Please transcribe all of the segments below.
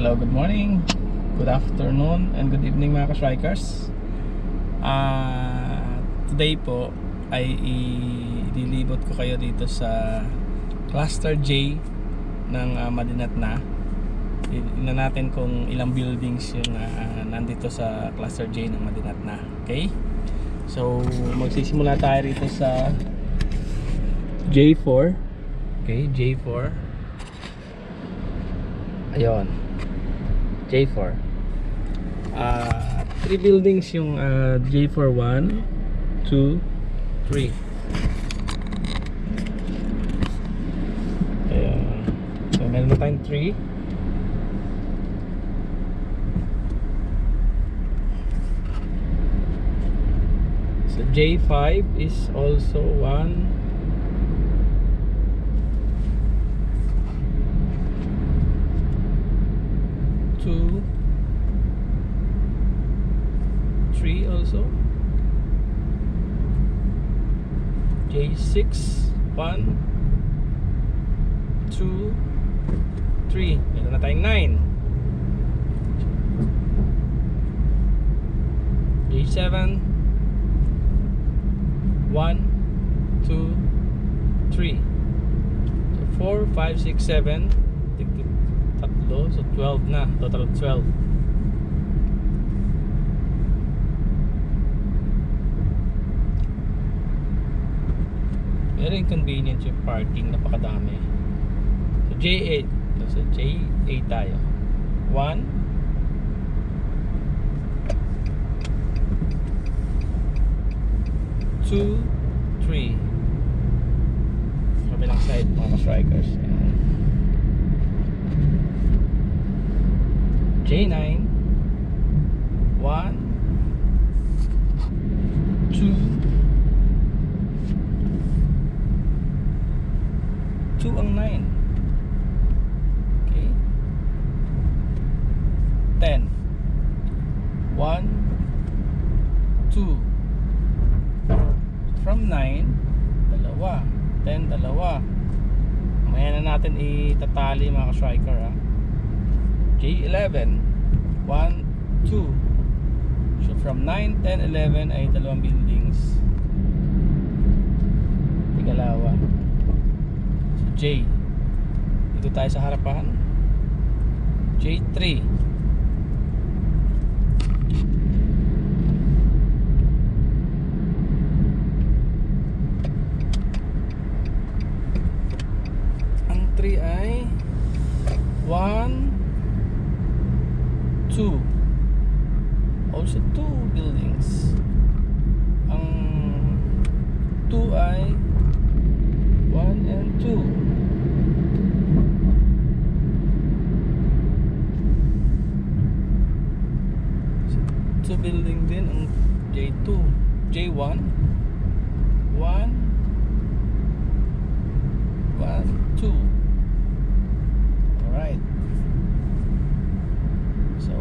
Hello, good morning, good afternoon, and good evening mga ka-strikers. Today po ay ililibot ko kayo dito sa Cluster J ng Madinat na. Tingnan natin kung ilang buildings yung nandito sa Cluster J ng Madinat na. Okay? So, magsisimula tayo rito sa J4. Okay, J4. Ayun. J4. 3 buildings yung J4. 1, 2, 3. Ayun. So meron na tayong 3. So J5 is also 1, 2, 3 also. J6, 1, 2, 3. Meron na tayong 9. J7, 1, 2, 3. So 4, 5, 6, 7. Tatlo, so 12 na, total of 12. Very inconvenient yung parking, napakadami. So J8, so J8 tayo. 1, 2, 3. Kabilang side mga ka-strikers. J9, 1, 2, 2 ang 9. Okay. 10, 1, 2. From 9, dalawa. 10, dalawa. Mamaya na natin itatali mga ka-striker ha. J11, 1, 2. So from 9, 10, 11 ay dalawang buildings. Tigalawa. So J, dito tayo sa harapan. J3, ang 3 ay 1, 2. Also 2 buildings. Ang 2 ay 1 and 2. So 2 building din ang J2. J1, 1, 1, 2. Alright. So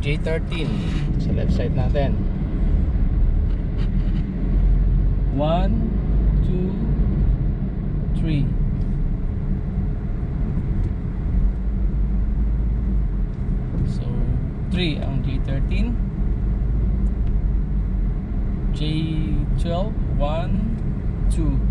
J13 sa left side natin. 1, 2, 3. So 3 ang J13. J12, 1, 2.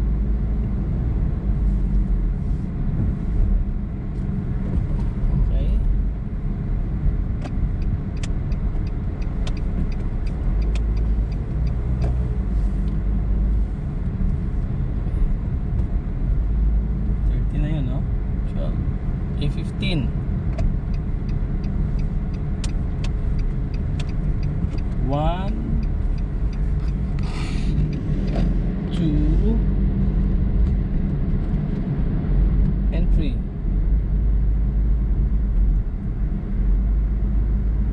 A15, 1, 2, and 3.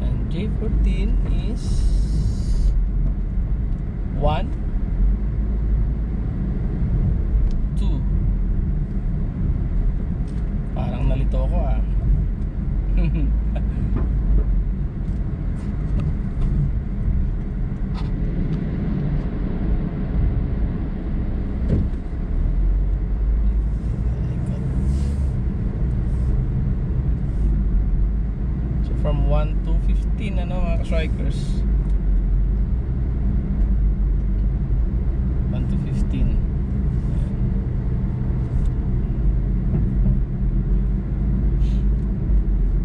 And J14 is 1, 2. Parang nalito ako ah. 15 ano mga strikers. 1 to 15. Ayan.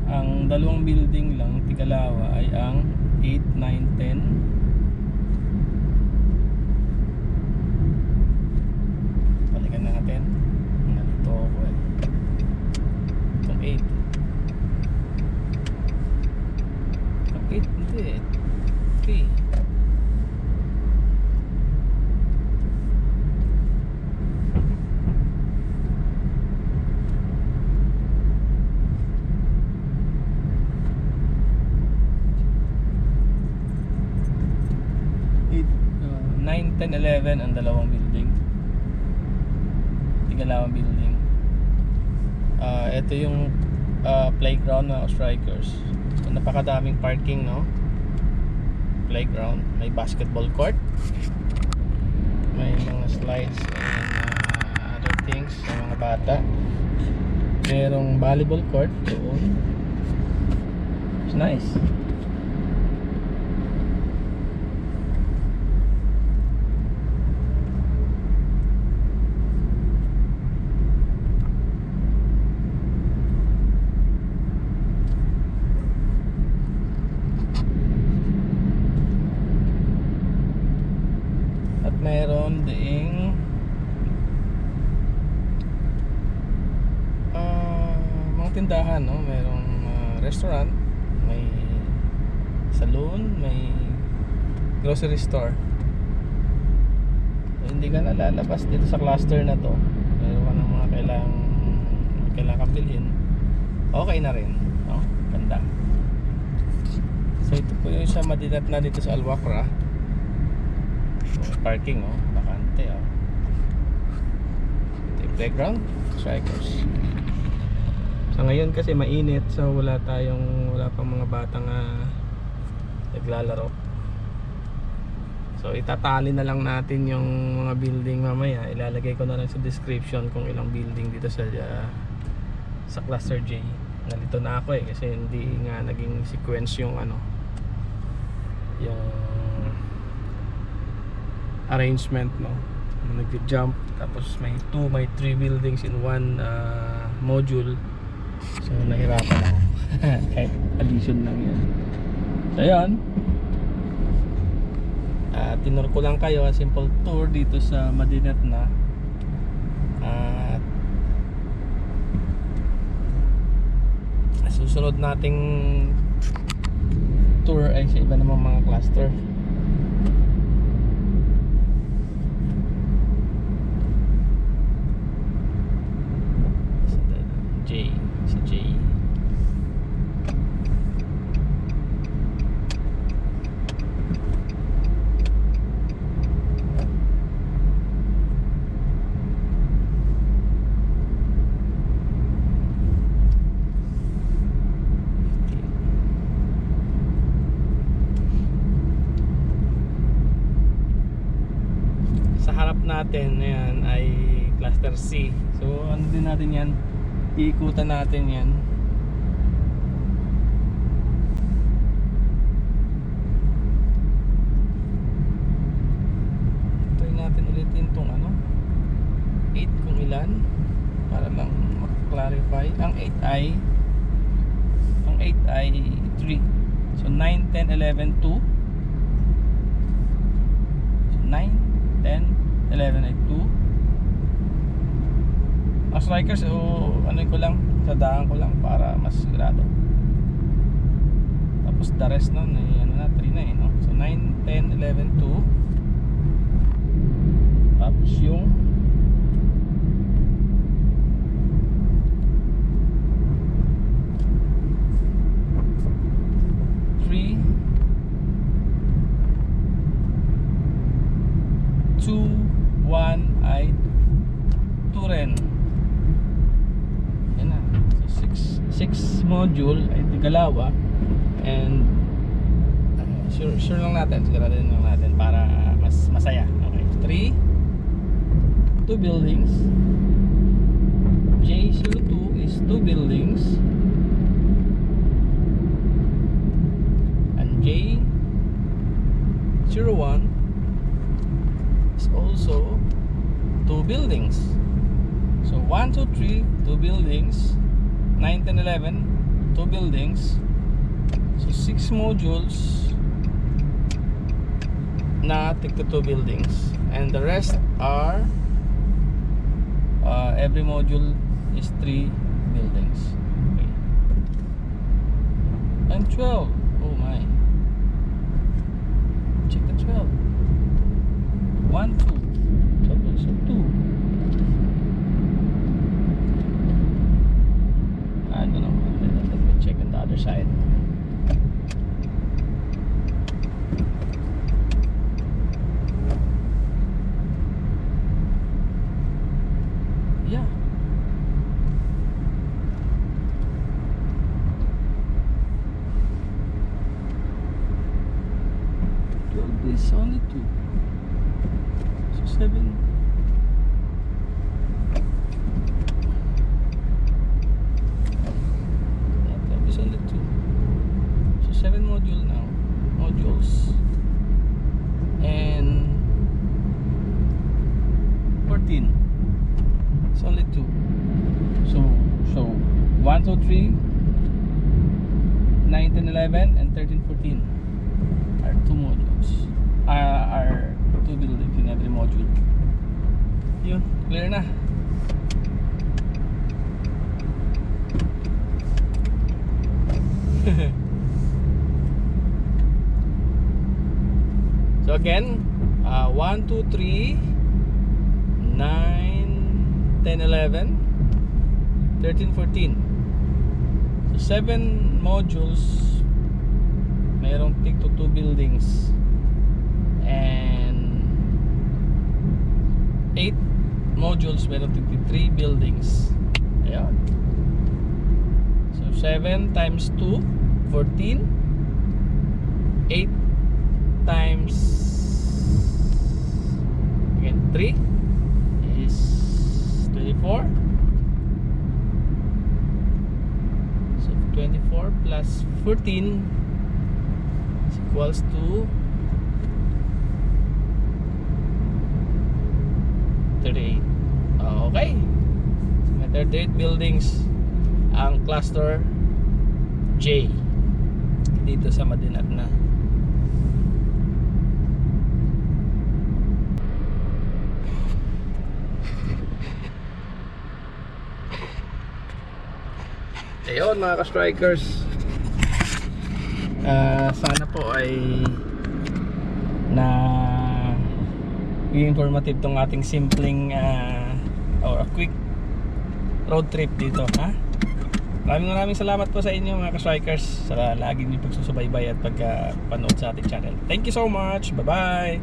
Ang dalawang building lang Tigalawa ay ang 8, 9, 10. Balikan natin. Nalito ako eh. Itong 8. Itong 8 hindi eh. 3. Uh, 9, 10, 11 ang dalawang building. Tigalawang building. Ito yung playground ng strikers. So, napakadaming parking, no? Playground, may basketball court, may mga slides and other things sa mga bata. Merong volleyball court doon. It's nice. Meron ding mga tindahan, no? Merong restaurant, may saloon, may grocery store. So, hindi ka na lalabas dito sa cluster na to. Meron ka ng mga kailangan bilhin. Okay na rin, no? Ganda. So ito po yung sa Madinat na dito sa Al Wakrah. Parking, oh, bakante, oh. Ito yung playground, strikers. So ngayon kasi mainit, so wala pang mga batang naglalaro. So itatali na lang natin yung mga building mamaya. Ilalagay ko na lang sa description kung ilang building dito sa cluster J. Nalito na ako eh kasi hindi nga naging sequence yung yung arrangement, no? Nag-jump tapos may 3 buildings in one module. So nahirapan ako. Kahit addition lang yan. So yun, tinur ko lang kayo simple tour dito sa Madinat na. At susunod nating tour ay sa iba namang mga cluster. Si J. Sa harap natin yan ay cluster C. So ano din natin yan, iikutan natin yan. Try natin ulitin itong 8 kung ilan para lang mag-clarify. Ang 8 ay 3. So 9, 10, 11, 2. So 9, 10, 11 ay 2. Ang strikers, ko lang, sadaan ko lang para mas sigurado. Tapos the rest nun ay 3 na eh, no? So 9, 10, 11, 2. Tapos yung 3, 2, 1 ay 2 rin. 6 module ay Tigalawa. And sure lang natin, siguraduhin lang natin para mas masaya. Okay, 2 buildings. J02 is 2 buildings. buildings. So 1, 2, 3, 2 buildings. 9, 10, 11, 2 buildings. So 6 modules na tig to 2 buildings. And the rest are every module is 3 buildings. Okay. And 12. Oh my. Check the 12. 1, 2. So also 2. I don't know. Let me check on the other side. Yeah. Is only 2. So 7. That is only 2. So 7 modules and 14. It's only 2. So 1, 2, 3, 9, 10, 11 and 13, 14 are 2 modules. Are 2 buildings in every module. Yun, clear na. So again, 1, 2, 3, 9, 10, 11, 13, 14. So 7 modules, mayroong tig to 2 buildings. And 8 modules, meron 3 buildings. Ayan. So 7 times 2, 14. 8 times again 3 is 24. So 24 plus 14 is equals to 38. Okay. So may 38 buildings ang cluster J dito sa Madinat na. Ayun mga ka-strikers, sana po ay na informative tong ating simpleng or a quick road trip dito, ha? Maraming salamat po sa inyo mga ka-strikers sa laging niyo pagsusubaybay at pagpanood sa ating channel. Thank you so much. Bye bye.